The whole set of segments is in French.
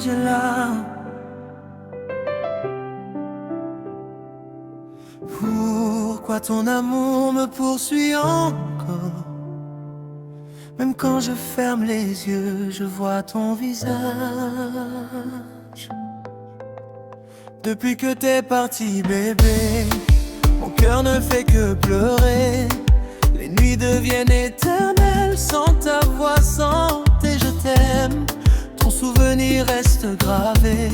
Angela. Pourquoi ton amour me poursuit encore? Même quand je ferme les yeux, je vois ton visage. Depuis que t'es parti, bébé, mon cœur ne fait que pleurer. Les nuits deviennent éternelles sans ta voix, sans tes je t'aime. Ton souvenir reste gravé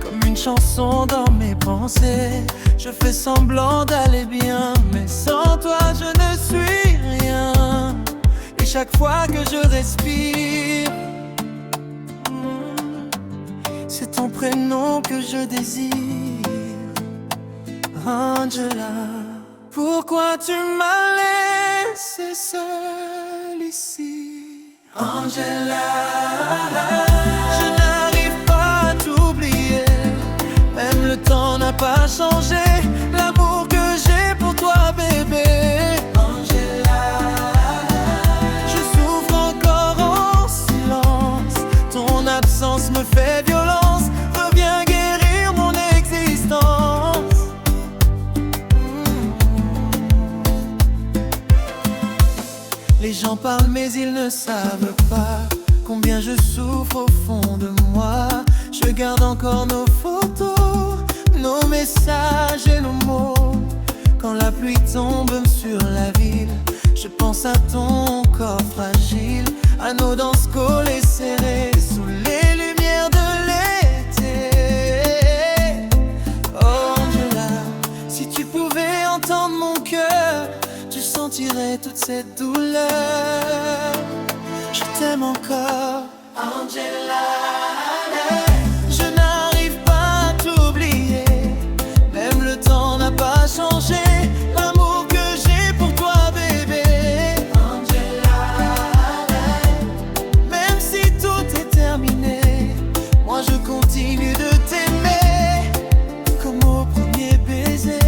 comme une chanson dans mes pensées. Je fais semblant d'aller bien, mais sans toi je ne suis rien. Et chaque fois que je respire, c'est ton prénom que je désire. Angela, pourquoi tu m'as laissé seule ici? Angela, je n'arrive pas à t'oublier. Même le temps n'a pas changé l'amour que j'ai pour toi, bébé. Angela, je souffre encore en silence. Ton absence me fait violence. Reviens guérir mon existence. Les gens parlent mais ils ne savent pas combien je souffre au fond de moi. Je garde encore nos photos, nos messages et nos mots. Quand la pluie tombe sur la ville, je pense à ton corps fragile, à nos danses collées serrées sous les lumières de l'été. Oh Angela, si tu pouvais entendre mon cœur, tu sentirais toute cette douleur. Je t'aime encore, Angela. Je n'arrive pas à t'oublier. Même le temps n'a pas changé l'amour que j'ai pour toi, bébé. Angela, même si tout est terminé, moi je continue de t'aimer comme au premier baiser.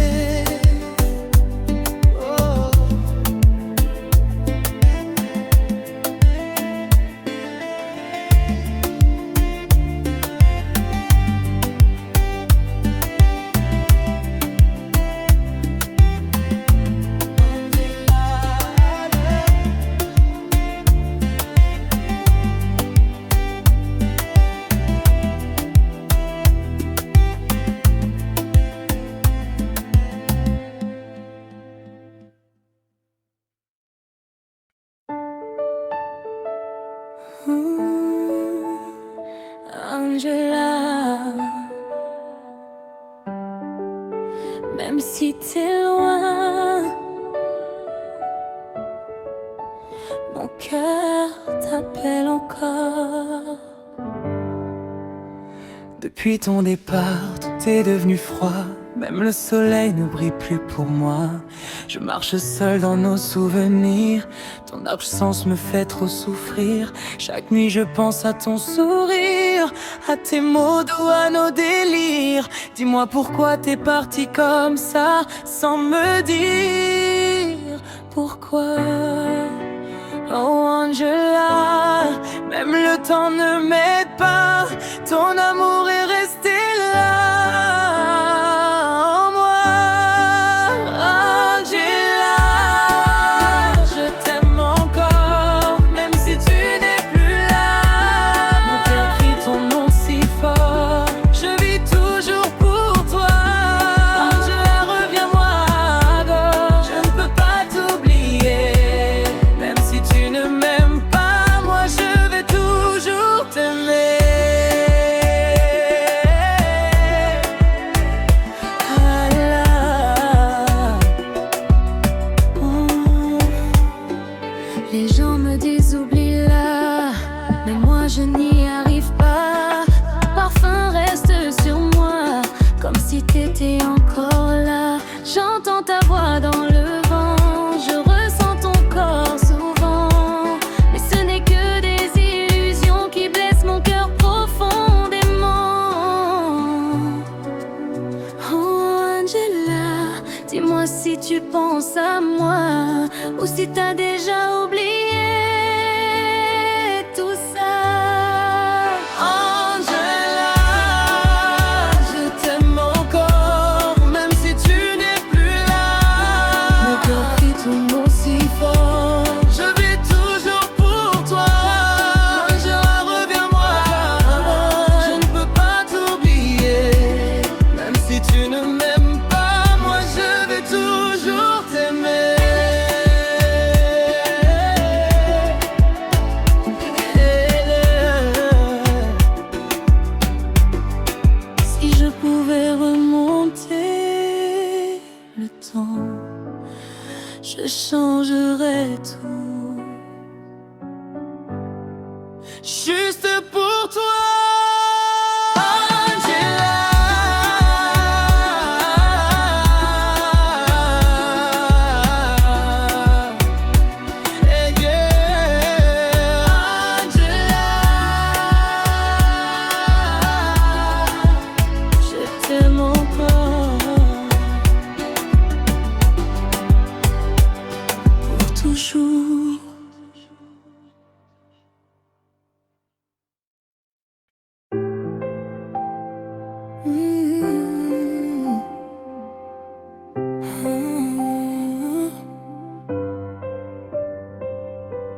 Angela, même si t'es loin, mon cœur t'appelle encore. Depuis ton départ, tout est devenu froid. Même le soleil ne brille plus pour moi. Je marche seul dans nos souvenirs. Ton absence me fait trop souffrir. Chaque nuit je pense à ton sourire, à tes mots doux, à nos délires. Dis-moi pourquoi t'es parti comme ça, sans me dire pourquoi. Oh Angela, même le temps ne m'aide pas. Ton amour est resté là. Si tu penses à moi ou si t'as déjà oublié tout ça. Angela, juste pour toi.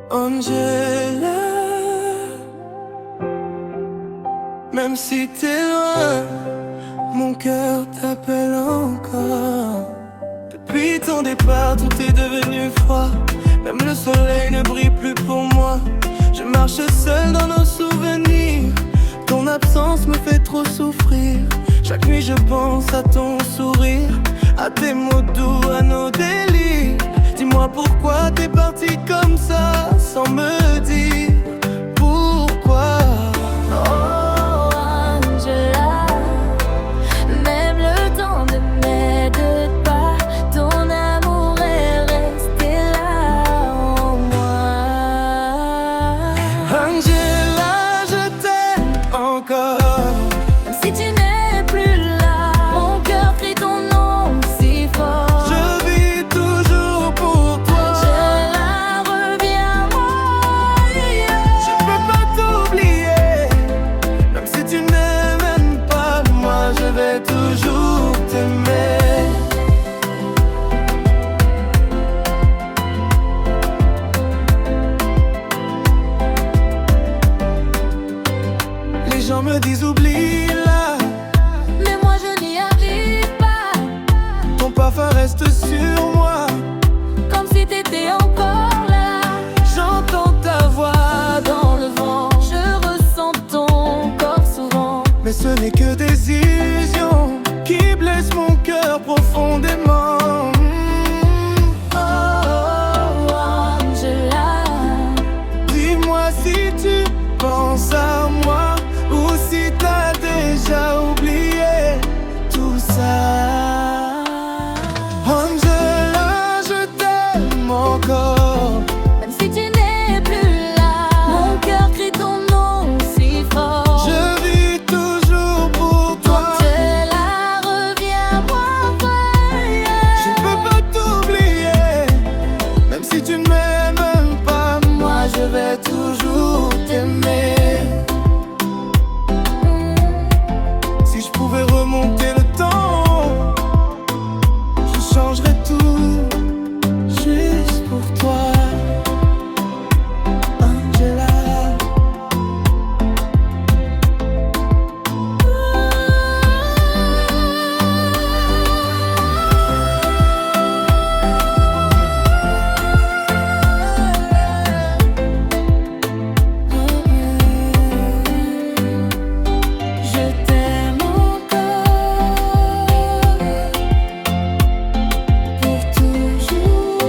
Angela, même si t'es loin, mon cœur t'appelle encore. Depuis ton départ, tout est devenu froid. Même le soleil ne brille plus pour moi. Je marche seul dans nos souvenirs. Ton absence me fait trop souffrir. Chaque nuit je pense à ton sourire, à tes mots doux, à nos délires. Dis-moi pourquoi t'es parti comme ça, sans me dire pourquoi. Oh Angela, même le temps ne m'aide pas. Ton amour est resté là en moi. Angela, je t'aime encore. Même si tu n'es plus là, mon cœur crie ton nom si fort. Je vis toujours pour toi. Angela, reviens-moi. Je peux pas t'oublier. Même si tu n'aimes pas, moi je vais toujours t'aimer. Les gens me disent oublie-la, Mais moi je n'y arrive pas. ton parfum reste sur moi. Comme si t'étais encore là. J'entends ta voix Dans le vent, je ressens ton corps souvent. mais ce n'est que des illusions qui blessent mon cœur profondément. Oh Angela, Dis-moi si tu penses à moi ou si t'as déjà oublié tout ça. Angela, je t'aime encore. même si tu n'es plus là, mon cœur crie ton nom si fort. Je vis toujours pour toi. Angela, reviens-moi vrai. Je ne peux pas t'oublier. Même si tu ne m'aimes pas, moi je vais toujours t'aimer. Si je pouvais remonter le temps, je changerais tout juste pour toi. Angela. Je t'aime encore pour toujours.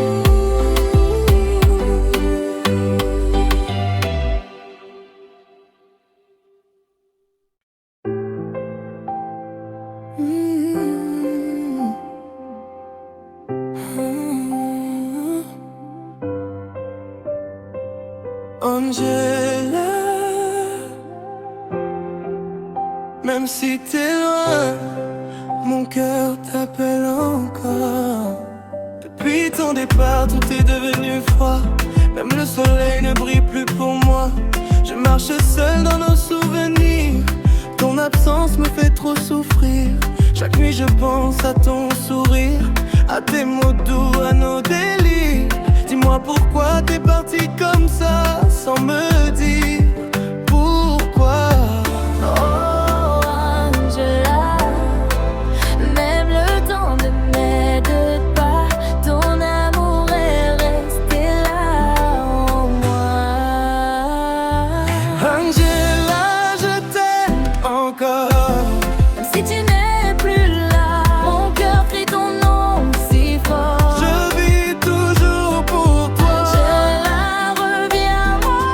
Angela, même si t'es loin, mon cœur t'appelle encore. Depuis ton départ, tout est devenu froid. Même le soleil ne brille plus pour moi. Je marche seul dans nos souvenirs. Ton absence me fait trop souffrir. Chaque nuit je pense à ton sourire, à tes mots doux, à nos délires. Dis-moi pourquoi t'es parti comme ça, sans me dire pourquoi. Oh Angela, même le temps ne m'aide pas. Ton amour est resté là en moi. Angela, je t'aime encore. Même si tu n'es plus là, mon cœur crie ton nom si fort. Je vis toujours pour toi. Angela, reviens-moi.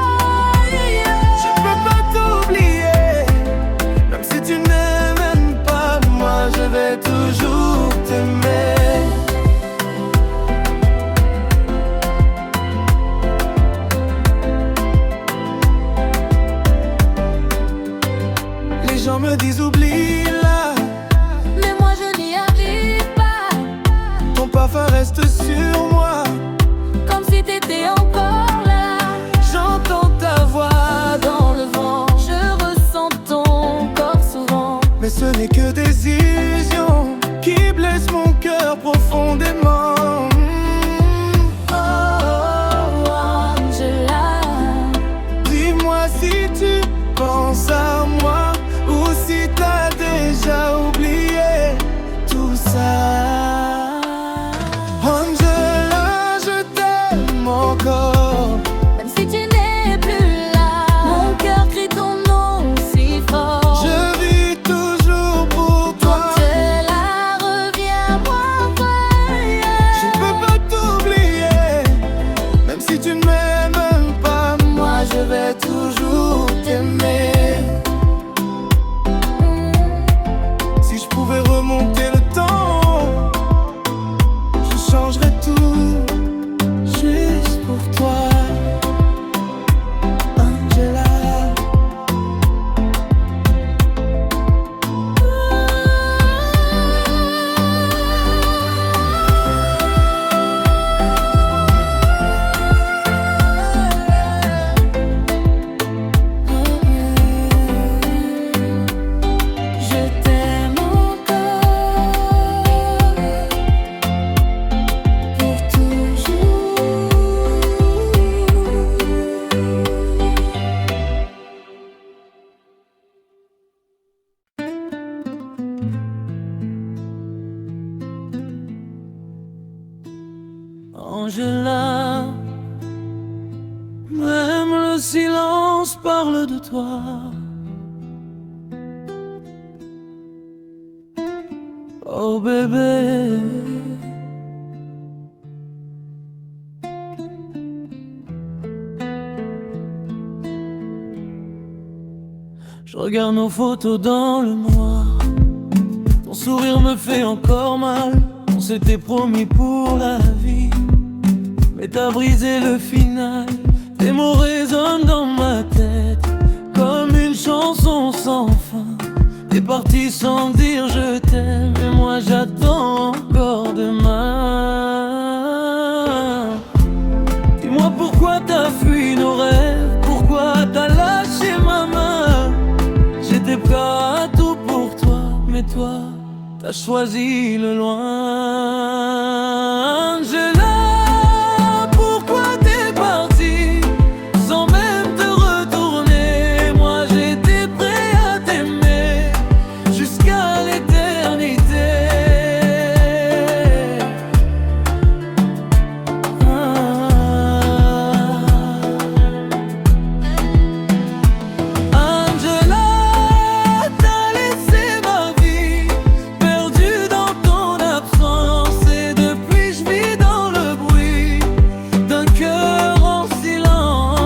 me disent oublie-la, mais moi je n'y arrive pas. ton parfum reste sur moi, Comme si t'étais encore là. j'entends ta voix Dans le vent, je ressens ton corps souvent. mais ce n'est que des illusions qui blessent mon cœur profondément. Oh, Angela, Dis-moi si tu penses à moi ou si t'as déjà oublié tout ça. Angela, je t'aime encore. même si tu n'es plus là, mon cœur crie ton nom si fort. Je vis toujours pour toi. Angela, reviens-moi vrai. Je ne peux pas t'oublier, même si tu ne m'aimes pas. Moi, je vais toujours t'aimer. Si je pouvais remonter le temps, je changerais tout juste pour toi, Angela. Je t'aime encore pour toujours. Angela, même le silence parle de toi. Oh bébé, je regarde nos photos dans le noir. Ton sourire me fait encore mal. On s'était promis pour la vie, mais t'as brisé le final. Tes mots résonnent dans ma tête comme une chanson sans fin. T'es parti sans dire je t'aime, et moi j'attends encore demain. Dis-moi pourquoi t'as fui nos rêves, pourquoi t'as lâché ma main. J'étais prêt à tout pour toi, mais toi t'as choisi le loin. Angela, pourquoi t'es partie sans même te retourner. Moi j'étais prêt à t'aimer jusqu'à l'éternité. Angela, t'as laissé ma vie perdue dans ton absence, et depuis je vis dans le bruit d'un cœur en silence.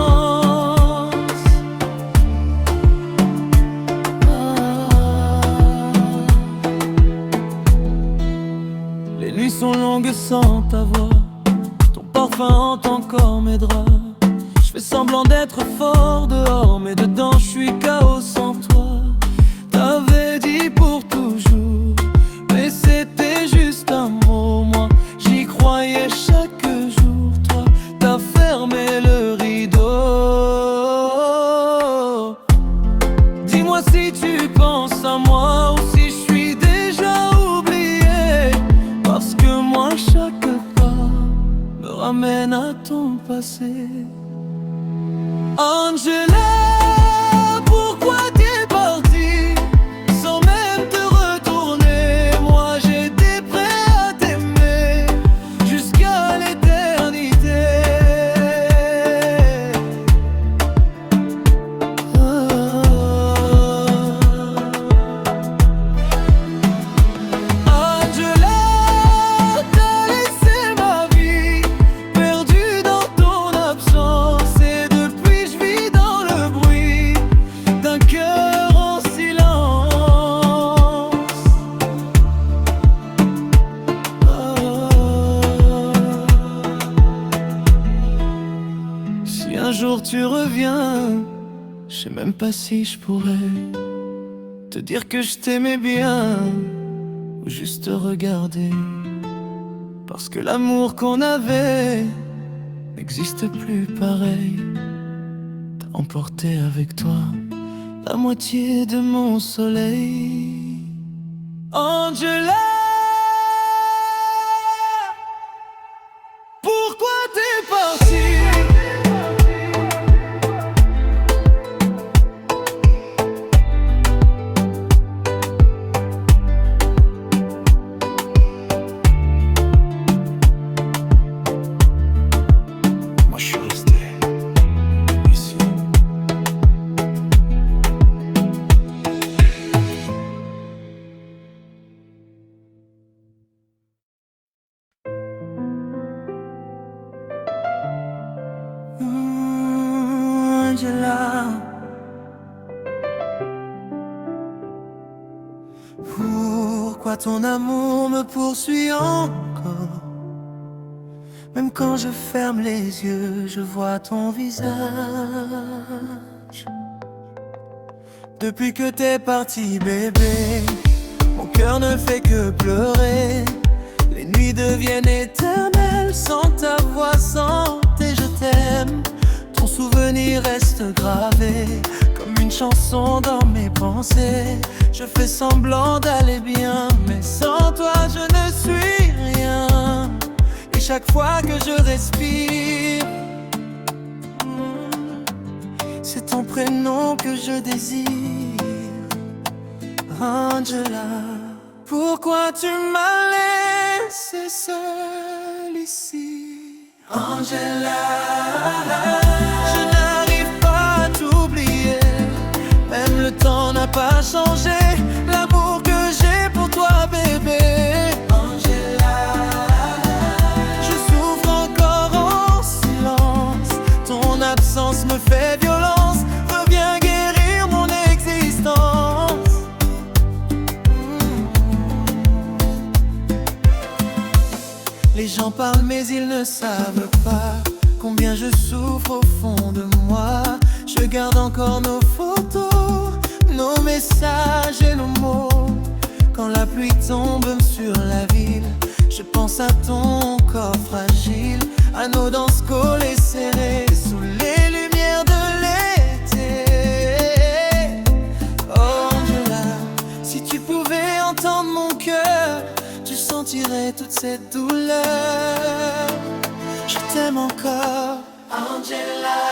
Les nuits sont longues sans ta voix, ton parfum hante encore mes draps. Je fais semblant d'être fort dehors, mais dedans je suis chaos sans toi. T'avais dit pour toujours, mais c'était juste un mot. Moi j'y croyais chaque jour, toi t'as fermé le rideau. Dis-moi si tu penses à moi ou si je suis déjà oublié, parce que moi chaque pas me ramène à ton passé. Angela, pourquoi t'es partie sans même te retourner. Moi j'étais prêt à t'aimer jusqu'à l'éternité. Angela, t'as laissé ma vie perdue dans ton absence, et depuis je vis dans le bruit d'un cœur en silence. Si un jour tu reviens, je sais même pas si je pourrais te dire que je t'aimais bien, ou juste te regarder. Parce que l'amour qu'on avait n'existe plus pareil. T'as emporté avec toi la moitié de mon soleil. Angela, pourquoi t'es partie? Moi je suis resté ici. Angela, pourquoi ton amour me poursuit encore? Même quand je ferme les yeux, je vois ton visage. Depuis que t'es parti, bébé, mon cœur ne fait que pleurer. Les nuits deviennent éternelles sans ta voix, sans tes je t'aime. Ton souvenir reste gravé comme une chanson dans mes pensées. Je fais semblant d'aller bien, mais sans toi je ne suis rien. Et chaque fois que je respire, c'est ton prénom que je désire. Angela, pourquoi tu m'as laissé seule ici? Angela, je n'arrive pas à t'oublier. Même le temps n'a pas changé l'amour que j'ai pour toi, bébé. Angela, je souffre encore en silence. Ton absence me fait violence. Reviens guérir mon existence. Les gens parlent mais ils ne savent pas combien je souffre au fond de moi. Je garde encore nos photos, nos messages et nos mots. Quand la pluie tombe sur la ville, je pense à ton corps fragile, à nos danses collées serrées sous les lumières de l'été. Oh Angela, si tu pouvais entendre mon cœur, tu sentirais toute cette douleur. Je t'aime encore, Angela.